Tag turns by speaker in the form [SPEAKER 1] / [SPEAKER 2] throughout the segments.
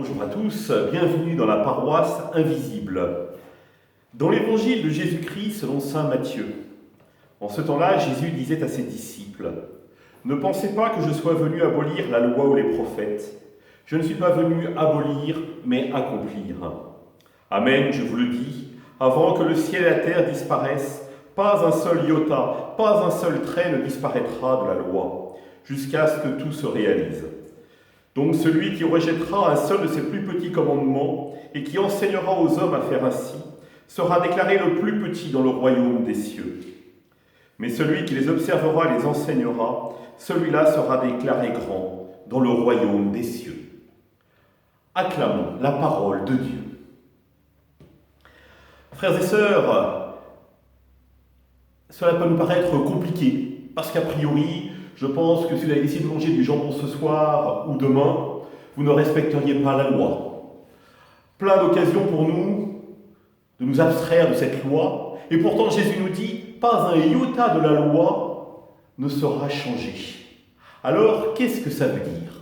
[SPEAKER 1] Bonjour à tous, bienvenue dans la paroisse invisible. Dans l'évangile de Jésus-Christ selon saint Matthieu, en ce temps-là, Jésus disait à ses disciples : « Ne pensez pas que je sois venu abolir la loi ou les prophètes. Je ne suis pas venu abolir, mais accomplir. Amen, je vous le dis, avant que le ciel et la terre disparaissent, pas un seul iota, pas un seul trait ne disparaîtra de la loi, jusqu'à ce que tout se réalise. Donc celui qui rejettera un seul de ces plus petits commandements et qui enseignera aux hommes à faire ainsi, sera déclaré le plus petit dans le royaume des cieux. Mais celui qui les observera et les enseignera, celui-là sera déclaré grand dans le royaume des cieux. » Acclamons la parole de Dieu. Frères et sœurs, cela peut nous paraître compliqué, parce qu'a priori, je pense que si vous avez décidé de manger du jambon ce soir ou demain, vous ne respecteriez pas la loi. Plein d'occasions pour nous de nous abstraire de cette loi, et pourtant Jésus nous dit « pas un iota de la loi ne sera changé ». Alors, qu'est-ce que ça veut dire ?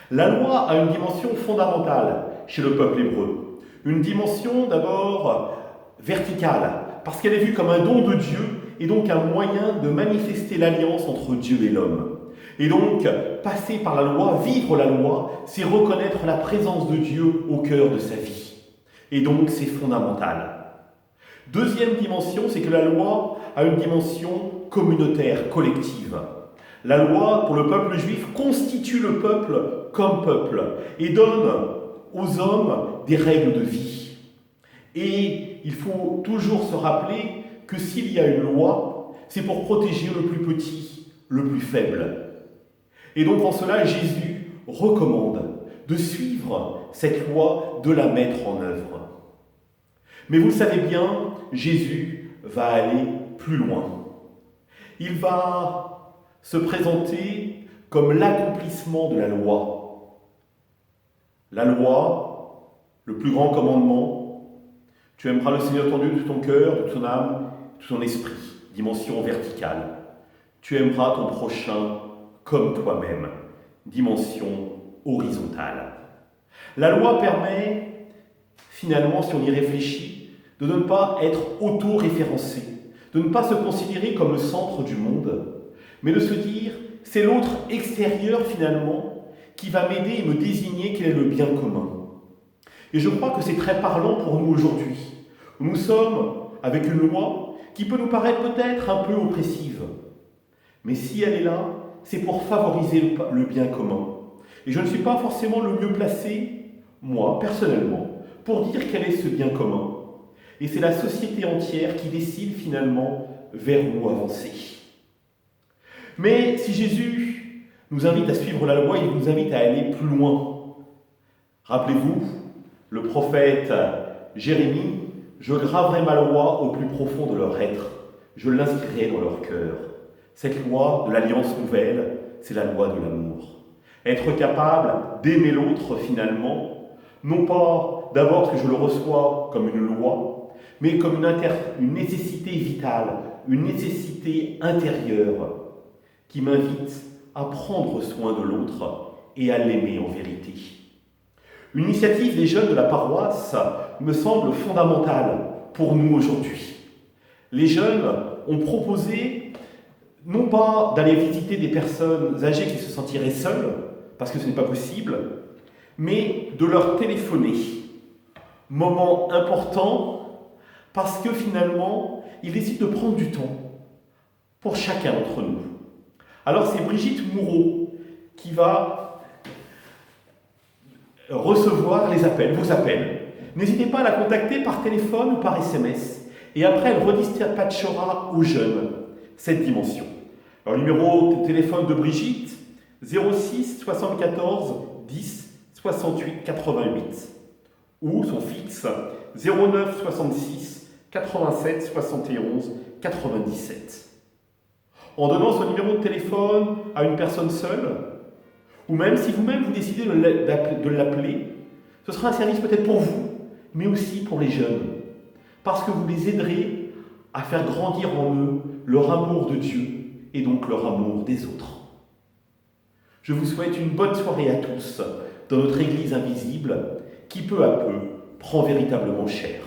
[SPEAKER 1] La loi a une dimension fondamentale chez le peuple hébreu. Une dimension d'abord verticale, parce qu'elle est vue comme un don de Dieu, et donc un moyen de manifester l'alliance entre Dieu et l'homme. Et donc, passer par la loi, vivre la loi, c'est reconnaître la présence de Dieu au cœur de sa vie. Et donc, c'est fondamental. Deuxième dimension, c'est que la loi a une dimension communautaire, collective. La loi, pour le peuple juif, constitue le peuple comme peuple et donne aux hommes des règles de vie. Et il faut toujours se rappeler que s'il y a une loi, c'est pour protéger le plus petit, le plus faible. Et donc en cela, Jésus recommande de suivre cette loi, de la mettre en œuvre. Mais vous le savez bien, Jésus va aller plus loin. Il va se présenter comme l'accomplissement de la loi. La loi, le plus grand commandement, tu aimeras le Seigneur ton Dieu de tout ton cœur, de ton âme, tout ton esprit, dimension verticale. Tu aimeras ton prochain comme toi-même, dimension horizontale. La loi permet, finalement, si on y réfléchit, de ne pas être auto-référencé, de ne pas se considérer comme le centre du monde, mais de se dire, c'est l'autre extérieur, finalement, qui va m'aider et me désigner quel est le bien commun. Et je crois que c'est très parlant pour nous aujourd'hui. Nous sommes avec une loi qui peut nous paraître peut-être un peu oppressive. Mais si elle est là, c'est pour favoriser le bien commun. Et je ne suis pas forcément le mieux placé, moi, personnellement, pour dire quel est ce bien commun. Et c'est la société entière qui décide finalement vers où avancer. Mais si Jésus nous invite à suivre la loi, il nous invite à aller plus loin. Rappelez-vous, le prophète Jérémie: « Je graverai ma loi au plus profond de leur être, je l'inscrirai dans leur cœur. » Cette loi de l'alliance nouvelle, c'est la loi de l'amour. Être capable d'aimer l'autre finalement, non pas d'abord que je le reçois comme une loi, mais comme une nécessité vitale, une nécessité intérieure qui m'invite à prendre soin de l'autre et à l'aimer en vérité. Une initiative des jeunes de la paroisse me semble fondamentale pour nous aujourd'hui. Les jeunes ont proposé non pas d'aller visiter des personnes âgées qui se sentiraient seules, parce que ce n'est pas possible, mais de leur téléphoner. Moment important, parce que finalement, ils décident de prendre du temps pour chacun d'entre nous. Alors c'est Brigitte Moureau qui va recevoir les appels, vos appels. N'hésitez pas à la contacter par téléphone ou par SMS. Et après, elle redispatchera aux jeunes cette dimension. Alors, le numéro de téléphone de Brigitte, 06 74 10 68 88. Ou son fixe, 09 66 87 71 97. En donnant ce numéro de téléphone à une personne seule, ou même si vous-même vous décidez de l'appeler, ce sera un service peut-être pour vous, mais aussi pour les jeunes, parce que vous les aiderez à faire grandir en eux leur amour de Dieu et donc leur amour des autres. Je vous souhaite une bonne soirée à tous dans notre Église invisible qui peu à peu prend véritablement chair.